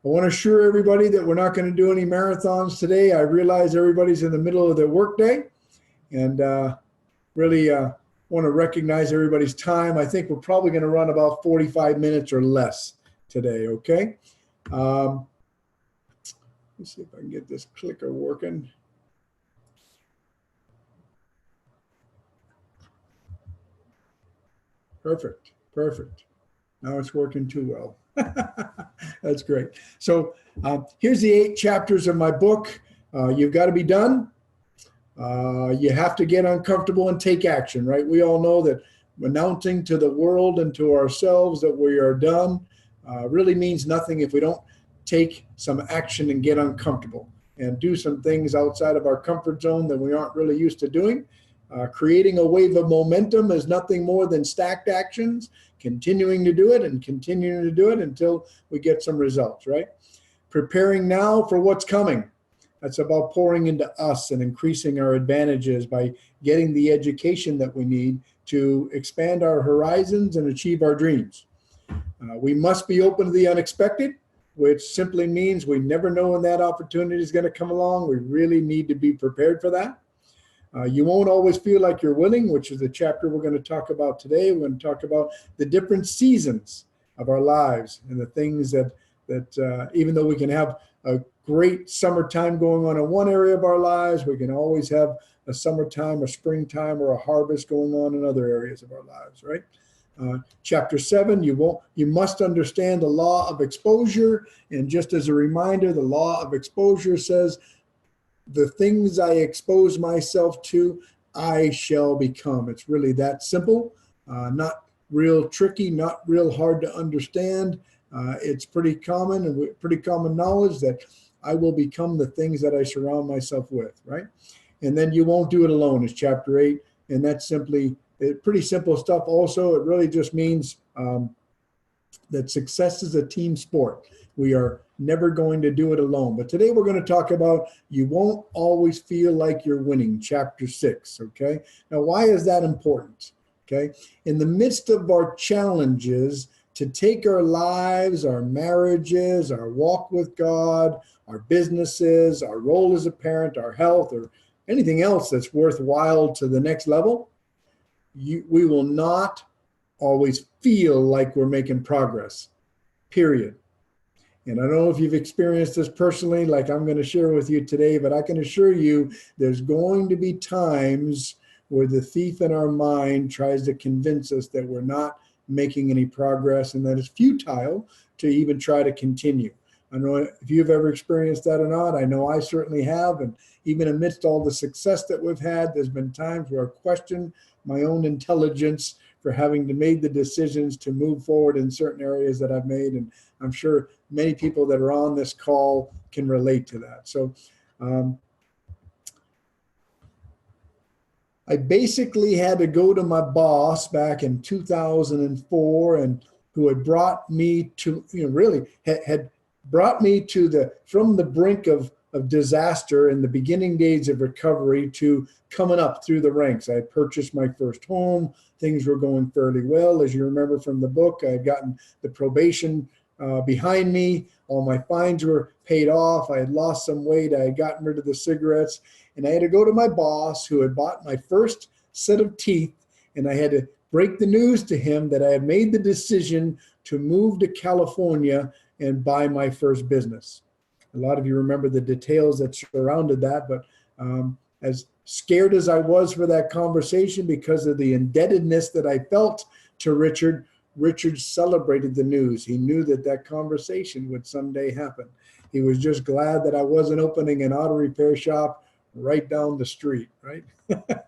I want to assure everybody that we're not going to do any marathons today. I realize everybody's in the middle of their workday, and really want to recognize everybody's time. I think we're probably going to run about 45 minutes or less today, okay? Let's see if I can get this clicker working. Perfect, perfect. Now it's working too well. That's great. So here's the 8 chapters of my book. You've got to be done. You have to get uncomfortable and take action, right? We all know that announcing to the world and to ourselves that we are done really means nothing if we don't take some action and get uncomfortable and do some things outside of our comfort zone that we aren't really used to doing. Creating a wave of momentum is nothing more than stacked actions, continuing to do it and continuing to do it until we get some results, right? Preparing now for what's coming. That's about pouring into us and increasing our advantages by getting the education that we need to expand our horizons and achieve our dreams. We must be open to the unexpected, which simply means we never know when that opportunity is going to come along. We really need to be prepared for that. You won't always feel like you're winning, which is the chapter we're going to talk about today. We're going to talk about the different seasons of our lives and the things that even though we can have a great summertime going on in one area of our lives, we can always have a summertime, a springtime, or a harvest going on in other areas of our lives, right? Chapter 7, you must understand the law of exposure. And just as a reminder, the law of exposure says, the things I expose myself to, I shall become. It's really that simple, not real tricky, not real hard to understand. It's pretty common and pretty common knowledge that I will become the things that I surround myself with, right? And then you won't do it alone is chapter 8. And that's simply pretty simple stuff. Also, it really just means that success is a team sport. We are never going to do it alone. But today we're going to talk about you won't always feel like you're winning, chapter 6, okay? Now, why is that important, okay? In the midst of our challenges, to take our lives, our marriages, our walk with God, our businesses, our role as a parent, our health, or anything else that's worthwhile to the next level, we will not always feel like we're making progress, period. And I don't know if you've experienced this personally, like I'm going to share with you today, but I can assure you there's going to be times where the thief in our mind tries to convince us that we're not making any progress and that it's futile to even try to continue. I don't know if you've ever experienced that or not. I know I certainly have. And even amidst all the success that we've had, there's been times where I question my own intelligence for having to make the decisions to move forward in certain areas that I've made. And I'm sure many people that are on this call can relate to that. So I basically had to go to my boss back in 2004 and who had brought me to, really had brought me to from the brink of disaster in the beginning days of recovery to coming up through the ranks. I had purchased my first home. Things were going fairly well. As you remember from the book, I had gotten the probation behind me. All my fines were paid off. I had lost some weight. I had gotten rid of the cigarettes. And I had to go to my boss who had bought my first set of teeth. And I had to break the news to him that I had made the decision to move to California and buy my first business. A lot of you remember the details that surrounded that, but as scared as I was for that conversation because of the indebtedness that I felt to Richard, Richard celebrated the news. He knew that that conversation would someday happen. He was just glad that I wasn't opening an auto repair shop right down the street, right?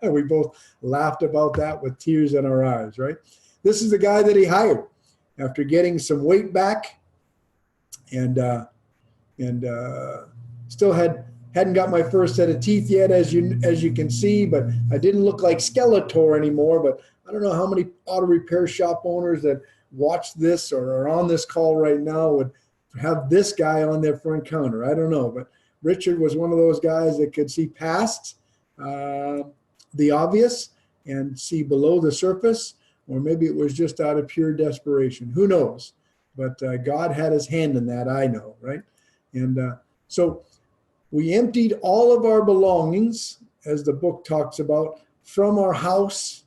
We both laughed about that with tears in our eyes, right? This is the guy that he hired after getting some weight back and still hadn't got my first set of teeth yet, as you can see, but I didn't look like Skeletor anymore. But I don't know how many auto repair shop owners that watch this or are on this call right now would have this guy on their front counter. I don't know, but Richard was one of those guys that could see past the obvious and see below the surface, or maybe it was just out of pure desperation. Who knows? but God had his hand in that, I know, right? And so we emptied all of our belongings, as the book talks about, from our house,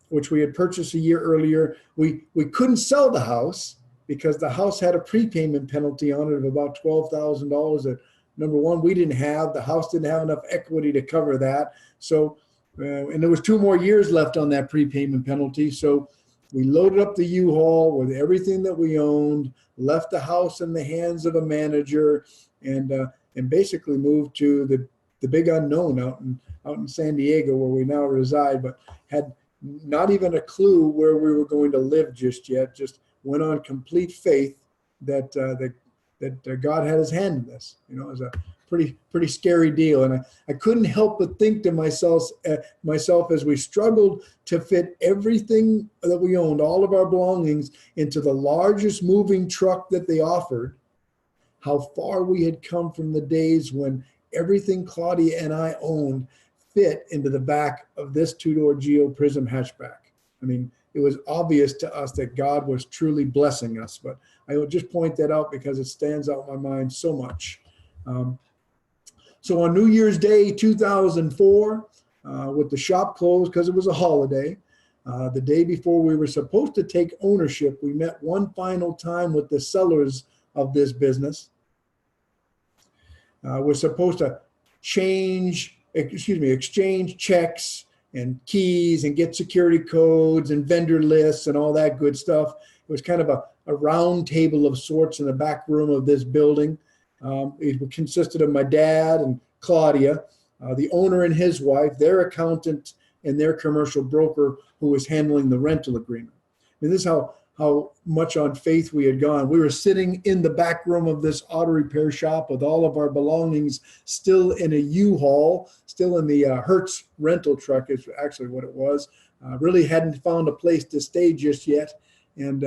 which we had purchased a year earlier. We couldn't sell the house because the house had a prepayment penalty on it of about $12,000 that, number one, we didn't have. The house didn't have enough equity to cover that. So, and there was 2 more years left on that prepayment penalty. So we loaded up the U-Haul with everything that we owned, left the house in the hands of a manager, and basically moved to the big unknown out in San Diego, where we now reside, but had not even a clue where we were going to live just yet. Just went on complete faith that God had his hand in this. You know, it was a pretty scary deal, and I couldn't help but think to myself as we struggled to fit everything that we owned, all of our belongings, into the largest moving truck that they offered, how far we had come from the days when everything Claudia and I owned fit into the back of this 2-door Geo Prism hatchback. I mean, it was obvious to us that God was truly blessing us, but I will just point that out because it stands out in my mind so much. So on New Year's Day 2004, with the shop closed because it was a holiday, the day before we were supposed to take ownership, we met one final time with the sellers of this business. We're supposed to exchange checks and keys and get security codes and vendor lists and all that good stuff. It was kind of a round table of sorts in the back room of this building. It consisted of my dad and Claudia, the owner and his wife, their accountant, and their commercial broker who was handling the rental agreement. And this is how much on faith we had gone. We were sitting in the back room of this auto repair shop with all of our belongings still in a U-Haul, still in the Hertz rental truck is actually what it was. Really hadn't found a place to stay just yet. And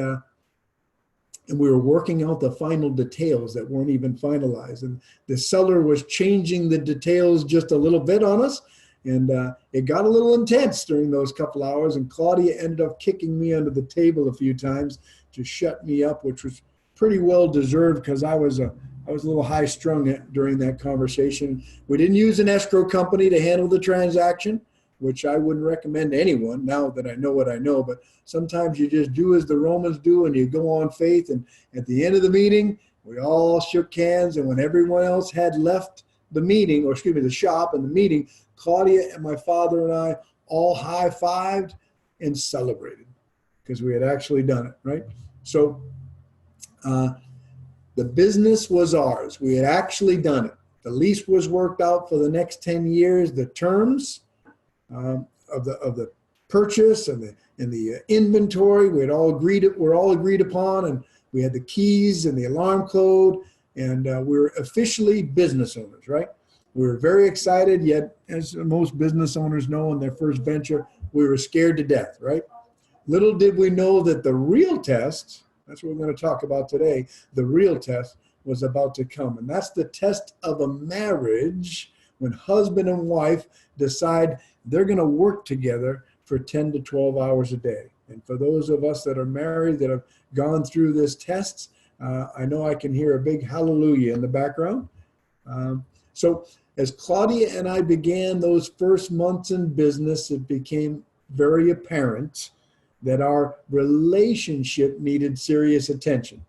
we were working out the final details that weren't even finalized. And the seller was changing the details just a little bit on us. And it got a little intense during those couple hours. And Claudia ended up kicking me under the table a few times to shut me up, which was pretty well deserved because I was a little high strung during that conversation. We didn't use an escrow company to handle the transaction, which I wouldn't recommend to anyone now that I know what I know. But sometimes you just do as the Romans do and you go on faith. And at the end of the meeting, we all shook hands. And when everyone else had left the meeting, or excuse me, the shop and the meeting, Claudia and my father and I all high-fived and celebrated because we had actually done it, right? So the business was ours. We had actually done it. The lease was worked out for the next 10 years. The terms of the purchase and the inventory were all agreed upon, and we had the keys and the alarm code, and we were officially business owners, right? We were very excited, yet as most business owners know in their first venture, we were scared to death, right? Little did we know that the real test, that's what we're going to talk about today, the real test was about to come. And that's the test of a marriage when husband and wife decide they're going to work together for 10 to 12 hours a day. And for those of us that are married that have gone through this test, I know I can hear a big hallelujah in the background. So as Claudia and I began those first months in business, it became very apparent that our relationship needed serious attention.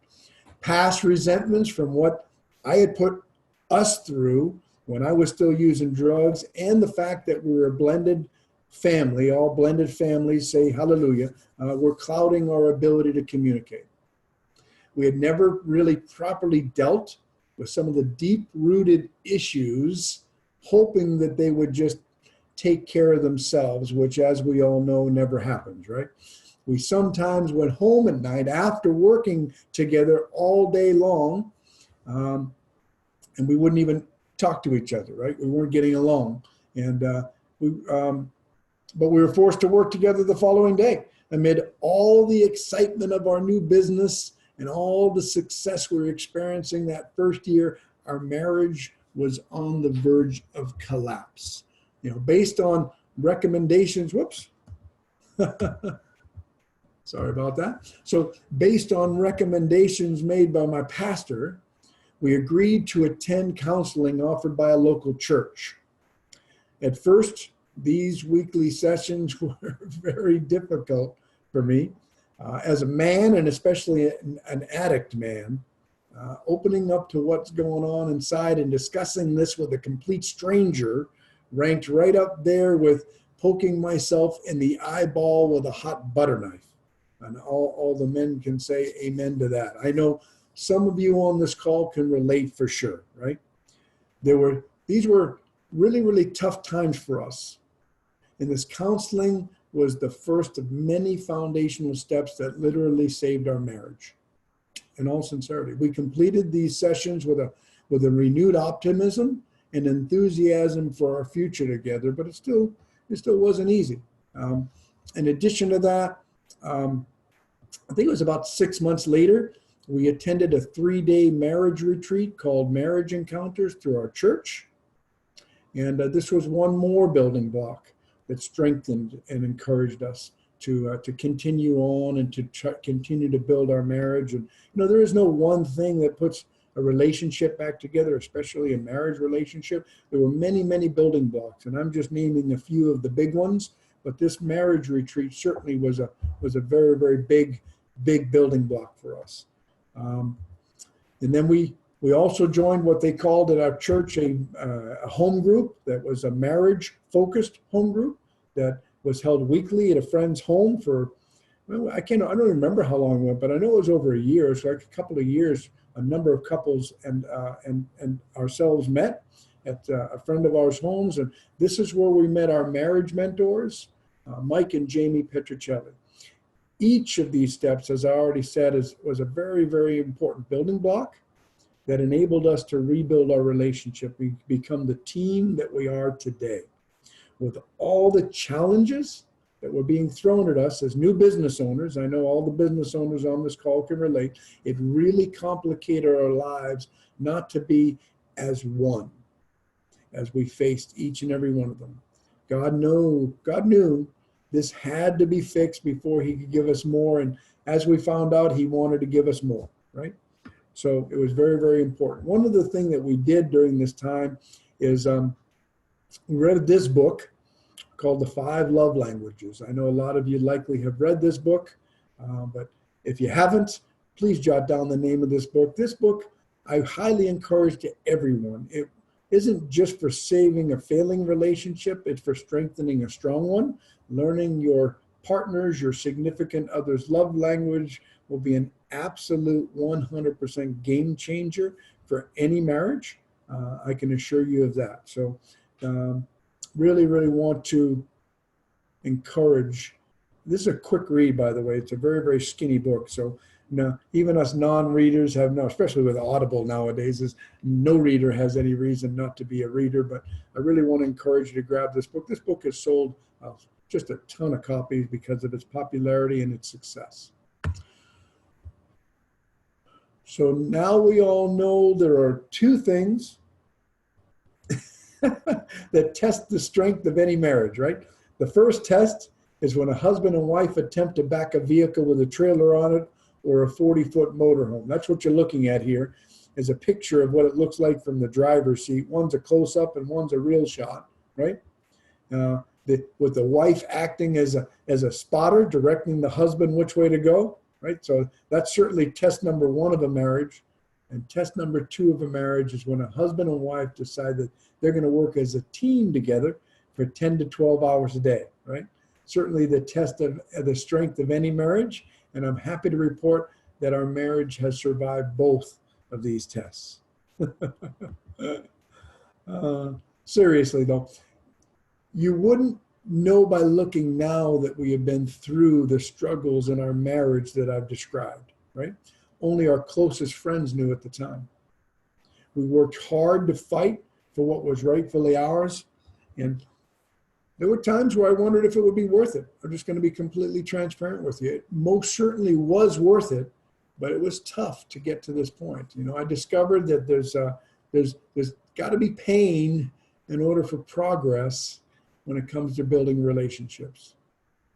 Past resentments from what I had put us through when I was still using drugs, and the fact that we were a blended family, all blended families, say hallelujah, were clouding our ability to communicate. We had never really properly dealt with some of the deep-rooted issues, hoping that they would just take care of themselves, which, as we all know, never happens, right? We sometimes went home at night after working together all day long, and we wouldn't even talk to each other, right? We weren't getting along. And but we were forced to work together the following day amid all the excitement of our new business and all the success we were experiencing that first year. Our marriage was on the verge of collapse. You know, based on recommendations, Sorry about that. So based on recommendations made by my pastor, we agreed to attend counseling offered by a local church. At first, these weekly sessions were very difficult for me. As a man, and especially an addict man, opening up to what's going on inside and discussing this with a complete stranger ranked right up there with poking myself in the eyeball with a hot butter knife. And all the men can say amen to that. I know some of you on this call can relate for sure, right? These were really, really tough times for us. And this counseling was the first of many foundational steps that literally saved our marriage. In all sincerity, we completed these sessions with a renewed optimism and enthusiasm for our future together, but it still wasn't easy. In addition to that, I think it was about 6 months later, we attended a 3-day marriage retreat called Marriage Encounters through our church. And this was one more building block that strengthened and encouraged us to continue on and to continue to build our marriage. And, there is no one thing that puts a relationship back together, especially a marriage relationship. There were many, many building blocks, and I'm just naming a few of the big ones. But this marriage retreat certainly was a very, very big building block for us. And then we also joined what they called at our church a home group that was a marriage-focused home group that was held weekly at a friend's home for, I don't remember how long it went, but I know it was over a year. So like a couple of years, a number of couples and ourselves met at a friend of ours' homes. And this is where we met our marriage mentors, Mike and Jamie Petricelli. Each of these steps, as I already said, was a very, very important building block that enabled us to rebuild our relationship. We become the team that we are today. With all the challenges that were being thrown at us as new business owners, I know all the business owners on this call can relate, it really complicated our lives not to be as one as we faced each and every one of them. God knew this had to be fixed before he could give us more. And as we found out, he wanted to give us more, right? So it was very, very important. One of the things that we did during this time is we read this book called The 5 Love Languages. I know a lot of you likely have read this book, but if you haven't, please jot down the name of this book. This book, I highly encourage to everyone. It isn't just for saving a failing relationship, it's for strengthening a strong one. Learning your partner's, your significant other's love language will be an absolute 100% game changer for any marriage. I can assure you of that. So really, really want to encourage. This is a quick read, by the way. It's a very, very skinny book. So even us non-readers have especially with Audible nowadays, is no reader has any reason not to be a reader. But I really want to encourage you to grab this book. This book has sold just a ton of copies because of its popularity and its success. So now we all know there are 2 things that test the strength of any marriage, right? The first test is when a husband and wife attempt to back a vehicle with a trailer on it or a 40-foot motorhome. That's what you're looking at here, is a picture of what it looks like from the driver's seat. One's a close-up and one's a real shot, right? With the wife acting as a spotter, directing the husband which way to go, right? So that's certainly test number 1 of a marriage. And test number 2 of a marriage is when a husband and wife decide that they're going to work as a team together for 10 to 12 hours a day, right? Certainly the test of the strength of any marriage. And I'm happy to report that our marriage has survived both of these tests. Seriously though, you wouldn't know by looking now that we have been through the struggles in our marriage that I've described, right? Only our closest friends knew at the time. We worked hard to fight for what was rightfully ours. And there were times where I wondered if it would be worth it. I'm just going to be completely transparent with you. It most certainly was worth it, but it was tough to get to this point. I discovered that there's got to be pain in order for progress when it comes to building relationships.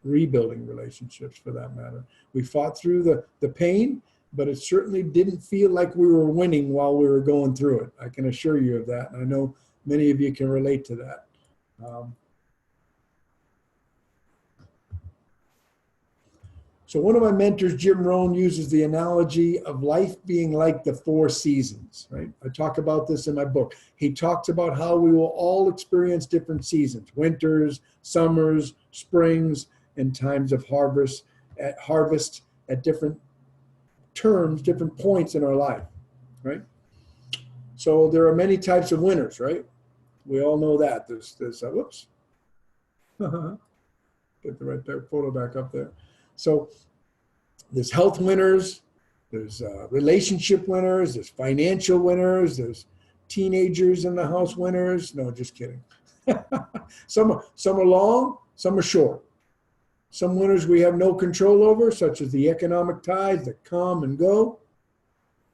rebuilding relationships for that matter. We fought through the pain, but it certainly didn't feel like we were winning while we were going through it. I can assure you of that. And I know many of you can relate to that. So one of my mentors, Jim Rohn, uses the analogy of life being like the four seasons, right? I talk about this in my book. He talks about how we will all experience different seasons: winters, summers, springs, and times of harvest at different terms, different points in our life, right? So there are many types of winters, right? We all know that. There's whoops. Get the right photo back up there. So there's health winners, there's relationship winners, there's financial winners, there's teenagers in the house winners. No, just kidding. Some are long, some are short. Some winners we have no control over, such as the economic tides that come and go.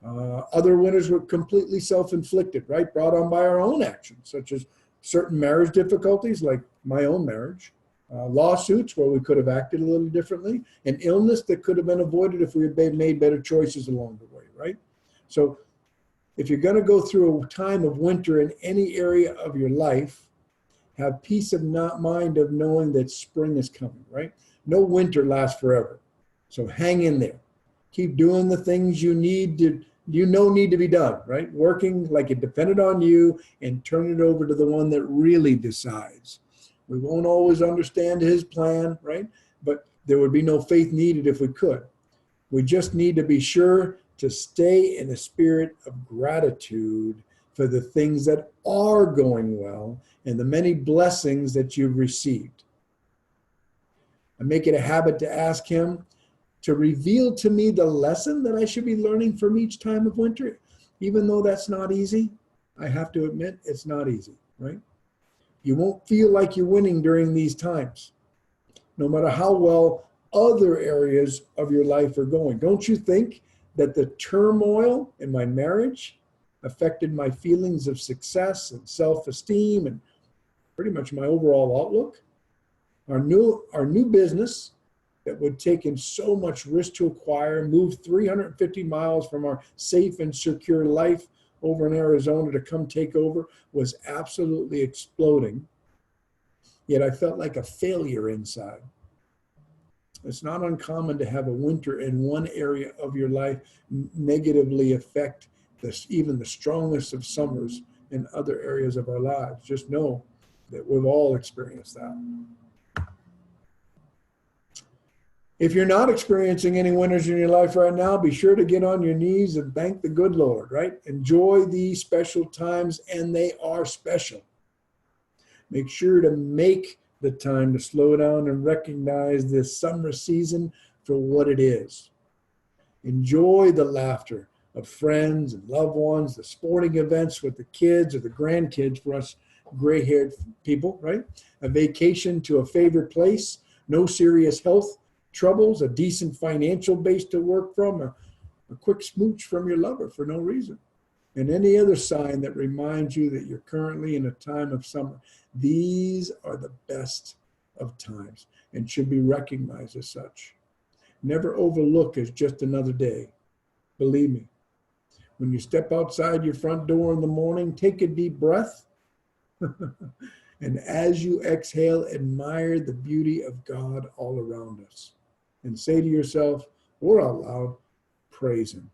Other winners were completely self-inflicted, right? Brought on by our own actions, such as certain marriage difficulties, like my own marriage. Lawsuits where we could have acted a little differently, and illness that could have been avoided if we had made better choices along the way, right? So if you're going to go through a time of winter in any area of your life, have peace of mind of knowing that spring is coming, right? No winter lasts forever. So hang in there. Keep doing the things you need to be done, right? Working like it depended on you, and turn it over to the one that really decides. We won't always understand his plan, right? But there would be no faith needed if we could. We just need to be sure to stay in a spirit of gratitude for the things that are going well and the many blessings that you've received. I make it a habit to ask him to reveal to me the lesson that I should be learning from each time of winter. Even though that's not easy, I have to admit it's not easy, right? You won't feel like you're winning during these times, no matter how well other areas of your life are going. Don't you think that the turmoil in my marriage affected my feelings of success and self-esteem and pretty much my overall outlook? Our new business that would take in so much risk to acquire, moved 350 miles from our safe and secure life over in Arizona to come take over, was absolutely exploding. Yet I felt like a failure inside. It's not uncommon to have a winter in one area of your life negatively affect even the strongest of summers in other areas of our lives. Just know that we've all experienced that. If you're not experiencing any winters in your life right now, be sure to get on your knees and thank the good Lord, right? Enjoy these special times, and they are special. Make sure to make the time to slow down and recognize this summer season for what it is. Enjoy the laughter of friends and loved ones, the sporting events with the kids or the grandkids for us gray-haired people, right? A vacation to a favorite place, no serious health troubles, a decent financial base to work from, a quick smooch from your lover for no reason, and any other sign that reminds you that you're currently in a time of summer. These are the best of times and should be recognized as such. Never overlook as just another day. Believe me, when you step outside your front door in the morning, take a deep breath. And as you exhale, admire the beauty of God all around us. And say to yourself, or out loud, praise him.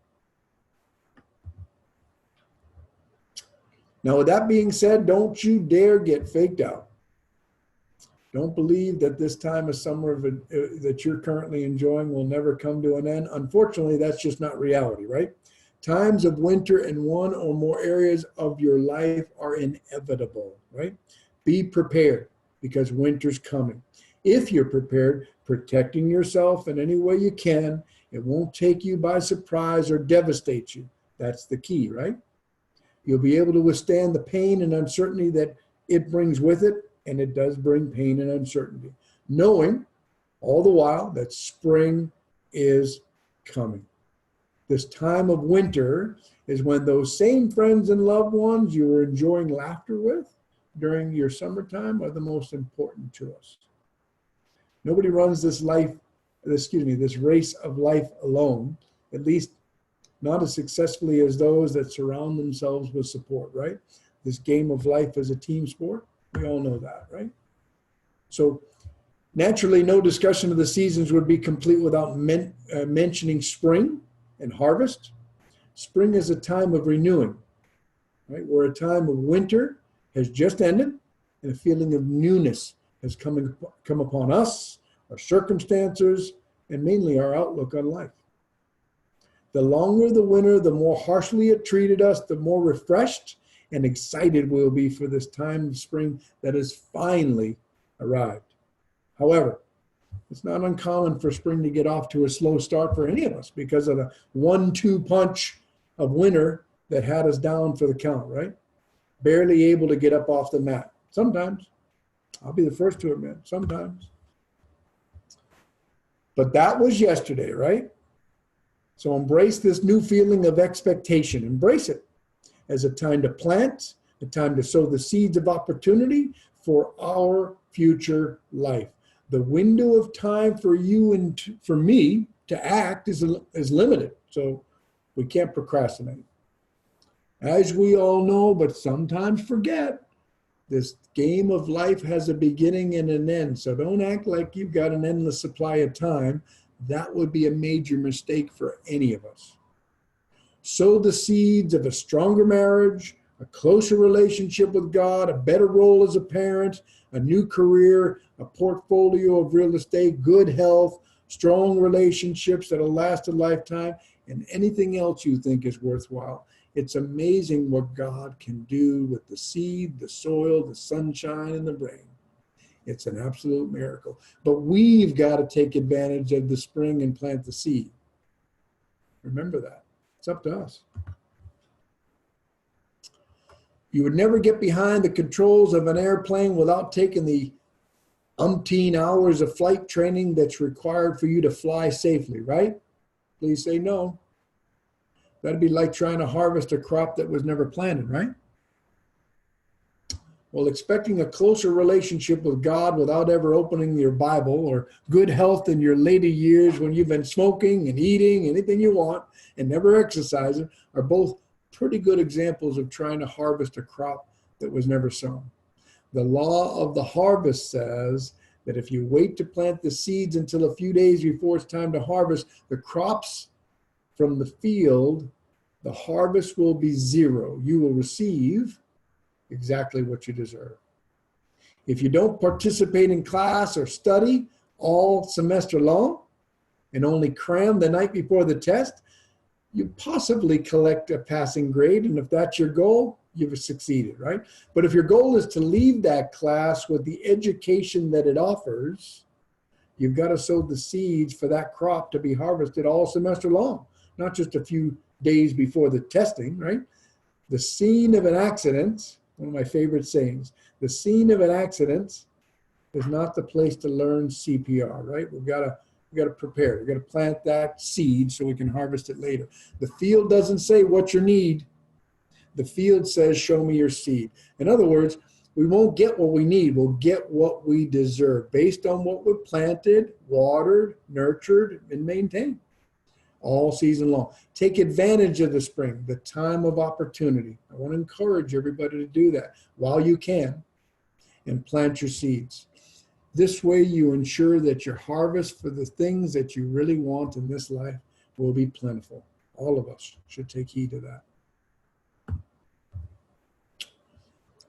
Now, with that being said, don't you dare get faked out. Don't believe that this time of summer that you're currently enjoying will never come to an end. Unfortunately, that's just not reality, right? Times of winter in one or more areas of your life are inevitable, right? Be prepared, because winter's coming. If you're prepared, protecting yourself in any way you can, it won't take you by surprise or devastate you. That's the key, right? You'll be able to withstand the pain and uncertainty that it brings with it, and it does bring pain and uncertainty, knowing all the while that spring is coming. This time of winter is when those same friends and loved ones you were enjoying laughter with during your summertime are the most important to us. Nobody runs this race of life alone, at least not as successfully as those that surround themselves with support, right? This game of life is a team sport. We all know that, right? So naturally, no discussion of the seasons would be complete without mentioning spring and harvest. Spring is a time of renewing, right? Where a time of winter has just ended and a feeling of newness has come upon us, our circumstances, and mainly our outlook on life. The longer the winter, the more harshly it treated us, the more refreshed and excited we'll be for this time of spring that has finally arrived. However, it's not uncommon for spring to get off to a slow start for any of us because of the 1-2 punch of winter that had us down for the count, right? Barely able to get up off the mat. Sometimes. I'll be the first to admit, sometimes. But that was yesterday, right? So embrace this new feeling of expectation. Embrace it as a time to plant, a time to sow the seeds of opportunity for our future life. The window of time for you and for me to act is limited, so we can't procrastinate. As we all know, but sometimes forget, this game of life has a beginning and an end, so don't act like you've got an endless supply of time. That would be a major mistake for any of us. Sow the seeds of a stronger marriage, a closer relationship with God, a better role as a parent, a new career, a portfolio of real estate, good health, strong relationships that'll last a lifetime, and anything else you think is worthwhile. It's amazing what God can do with the seed, the soil, the sunshine, and the rain. It's an absolute miracle. But we've got to take advantage of the spring and plant the seed. Remember that. It's up to us. You would never get behind the controls of an airplane without taking the umpteen hours of flight training that's required for you to fly safely, right? Please say no. That'd be like trying to harvest a crop that was never planted, right? Well, expecting a closer relationship with God without ever opening your Bible, or good health in your later years when you've been smoking and eating anything you want and never exercising, are both pretty good examples of trying to harvest a crop that was never sown. The law of the harvest says that if you wait to plant the seeds until a few days before it's time to harvest the crops from the field, the harvest will be zero. You will receive exactly what you deserve. If you don't participate in class or study all semester long and only cram the night before the test, you possibly collect a passing grade. And if that's your goal, you've succeeded, right? But if your goal is to leave that class with the education that it offers, you've got to sow the seeds for that crop to be harvested all semester long, not just a few days before the testing, right? The scene of an accident, one of my favorite sayings, the scene of an accident is not the place to learn CPR, right? We've got to prepare. We've got to plant that seed so we can harvest it later. The field doesn't say what's your need. The field says, show me your seed. In other words, we won't get what we need. We'll get what we deserve based on what we've planted, watered, nurtured, and maintained all season long. Take advantage of the spring, the time of opportunity. I want to encourage everybody to do that while you can, and plant your seeds. This way you ensure that your harvest for the things that you really want in this life will be plentiful. All of us should take heed of that.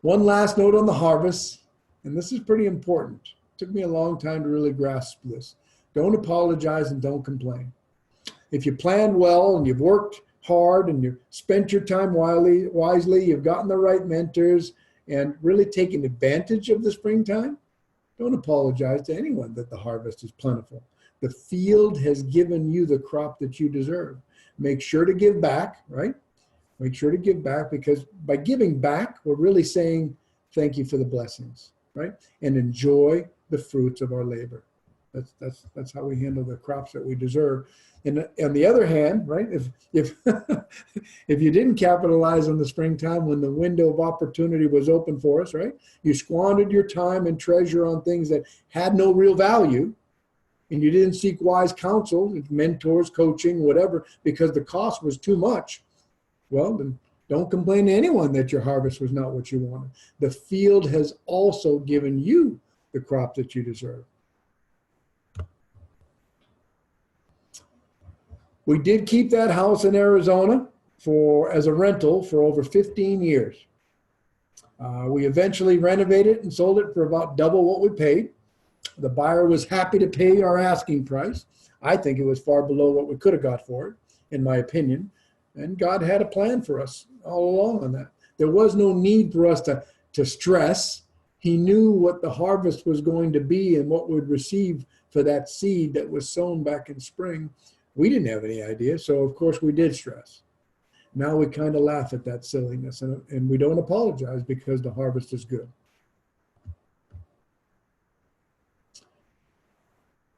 One last note on the harvest, and this is pretty important. It took me a long time to really grasp this. Don't apologize and don't complain. If you planned well and you've worked hard and you've spent your time wisely, you've gotten the right mentors and really taken advantage of the springtime, don't apologize to anyone that the harvest is plentiful. The field has given you the crop that you deserve. Make sure to give back, right? Make sure to give back, because by giving back, we're really saying thank you for the blessings, right? And enjoy the fruits of our labor. That's how we handle the crops that we deserve. And on the other hand, right, if if you didn't capitalize on the springtime when the window of opportunity was open for us, right, you squandered your time and treasure on things that had no real value, and you didn't seek wise counsel, mentors, coaching, whatever, because the cost was too much, well, then don't complain to anyone that your harvest was not what you wanted. The field has also given you the crop that you deserve. We did keep that house in Arizona as a rental for over 15 years. We eventually renovated and sold it for about double what we paid. The buyer was happy to pay our asking price. I think it was far below what we could have got for it, in my opinion. And God had a plan for us all along on that. There was no need for us to stress. He knew what the harvest was going to be and what we'd receive for that seed that was sown back in spring. We didn't have any idea, so of course we did stress. Now we kind of laugh at that silliness, and we don't apologize because the harvest is good.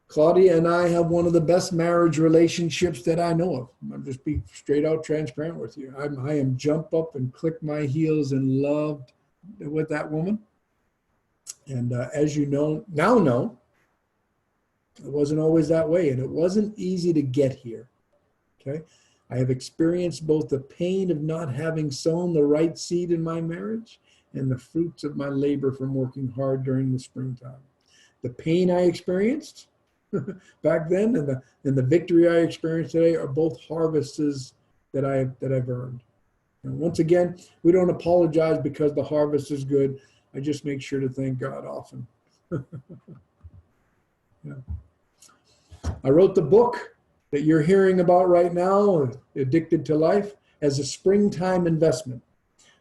Claudia and I have one of the best marriage relationships that I know of. I'll just be straight out transparent with you. I am jump up and click my heels in love with that woman. And as you now know, it wasn't always that way, and it wasn't easy to get here. Okay, I have experienced both the pain of not having sown the right seed in my marriage and the fruits of my labor from working hard during the springtime. The pain I experienced back then and the victory I experienced today are both harvests that I've earned. And once again, we don't apologize because the harvest is good. I just make sure to thank God often. Yeah. I wrote the book that you're hearing about right now, Addicted to Life, as a springtime investment.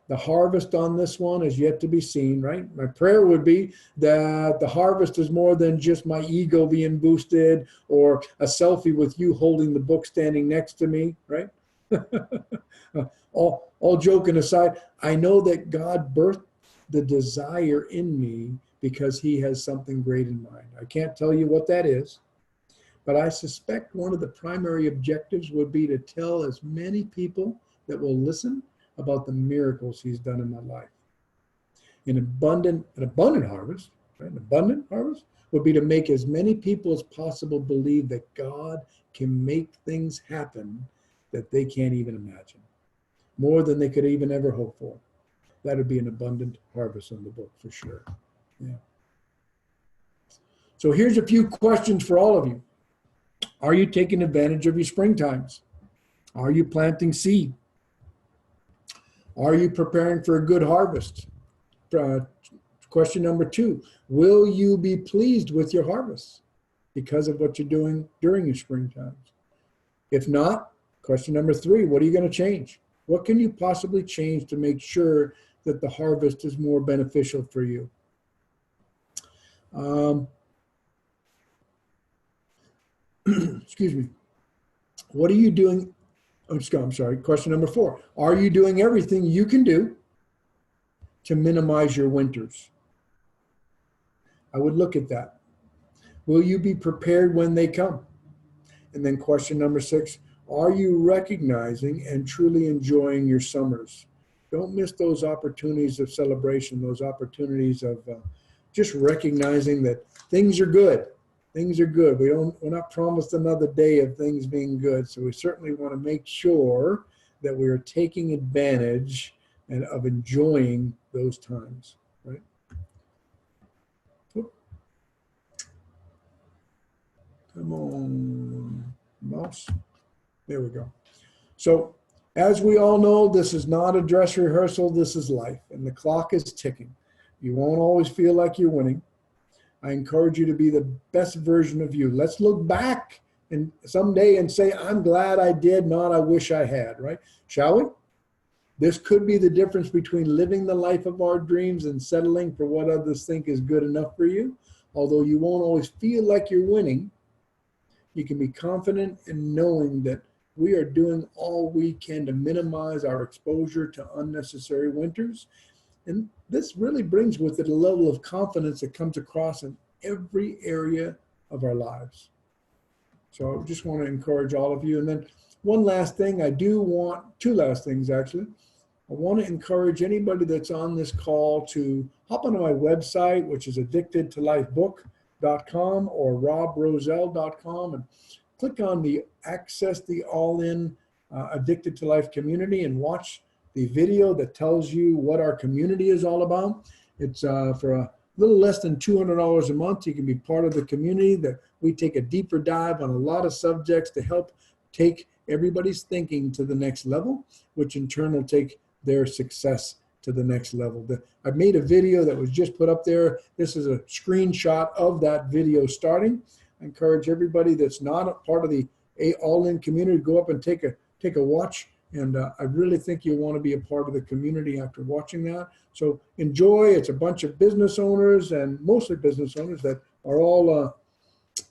The harvest on this one is yet to be seen, right? My prayer would be that the harvest is more than just my ego being boosted or a selfie with you holding the book standing next to me, right? all joking aside, I know that God birthed the desire in me because he has something great in mind. I can't tell you what that is, but I suspect one of the primary objectives would be to tell as many people that will listen about the miracles he's done in my life. An abundant harvest, right? An abundant harvest would be to make as many people as possible believe that God can make things happen that they can't even imagine, more than they could even ever hope for. That would be an abundant harvest in the book for sure. Yeah. So here's a few questions for all of you. Are you taking advantage of your springtimes? Are you planting seed? Are you preparing for a good harvest? Question number 2, will you be pleased with your harvest because of what you're doing during your springtimes? If not, question number 3, what are you going to change? What can you possibly change to make sure that the harvest is more beneficial for you? Excuse me. What are you doing? I'm sorry. Question number 4. Are you doing everything you can do to minimize your winters? I would look at that. Will you be prepared when they come? And then question number 6, are you recognizing and truly enjoying your summers? Don't miss those opportunities of celebration, those opportunities of just recognizing that things are good. Things are good. We're not promised another day of things being good. So we certainly want to make sure that we are taking advantage and of enjoying those times, right? Oop. Come on, mouse. There we go. So as we all know, this is not a dress rehearsal. This is life, and the clock is ticking. You won't always feel like you're winning. I encourage you to be the best version of you. Let's look back and someday and say, I'm glad I did, not I wish I had, right? Shall we? This could be the difference between living the life of our dreams and settling for what others think is good enough for you. Although you won't always feel like you're winning, you can be confident in knowing that we are doing all we can to minimize our exposure to unnecessary winters. And this really brings with it a level of confidence that comes across in every area of our lives. So I just want to encourage all of you. And then one last thing, two last things actually. I want to encourage anybody that's on this call to hop onto my website, which is Addicted to Life book. robrowsell.com or robrowsell.com and click on the Access the All-In Addicted to Life community and watch the video that tells you what our community is all about. It's for a little less than $200 a month. You can be part of the community that we take a deeper dive on a lot of subjects to help take everybody's thinking to the next level, which in turn will take their success to the next level. I've made a video that was just put up there. This is a screenshot of that video starting. I encourage everybody that's not a part of the All-In community to go up and take a watch. And I really think you'll want to be a part of the community after watching that. So enjoy. It's a bunch of business owners and mostly business owners that are all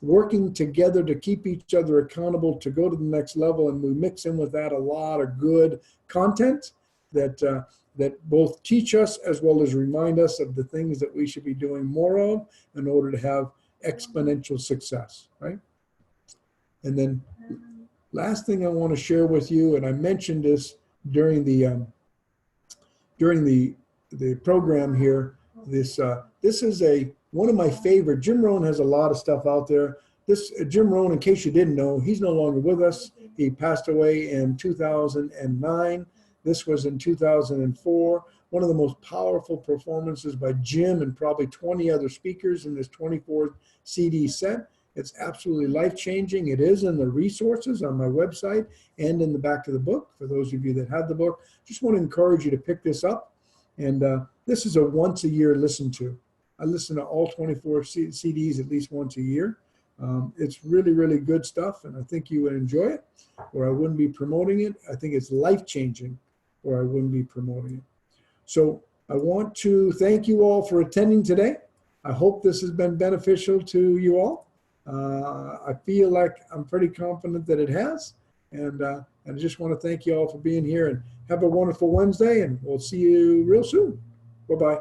working together to keep each other accountable to go to the next level. And we mix in with that a lot of good content that both teach us as well as remind us of the things that we should be doing more of in order to have exponential success, right? And then last thing I want to share with you, and I mentioned this during the program here. This is one of my favorite. Jim Rohn has a lot of stuff out there. This Jim Rohn, in case you didn't know, he's no longer with us. He passed away in 2009. This was in 2004. One of the most powerful performances by Jim and probably 20 other speakers in this 24 CD set. It's absolutely life-changing. It is in the resources on my website and in the back of the book. For those of you that have the book, just want to encourage you to pick this up. And this is a once-a-year listen to. I listen to all 24 CDs at least once a year. It's really, really good stuff, and I think you would enjoy it, or I wouldn't be promoting it. I think it's life-changing, or I wouldn't be promoting it. So I want to thank you all for attending today. I hope this has been beneficial to you all. I feel like I'm pretty confident that it has. And I just want to thank you all for being here, and have a wonderful Wednesday, and we'll see you real soon. Bye-bye.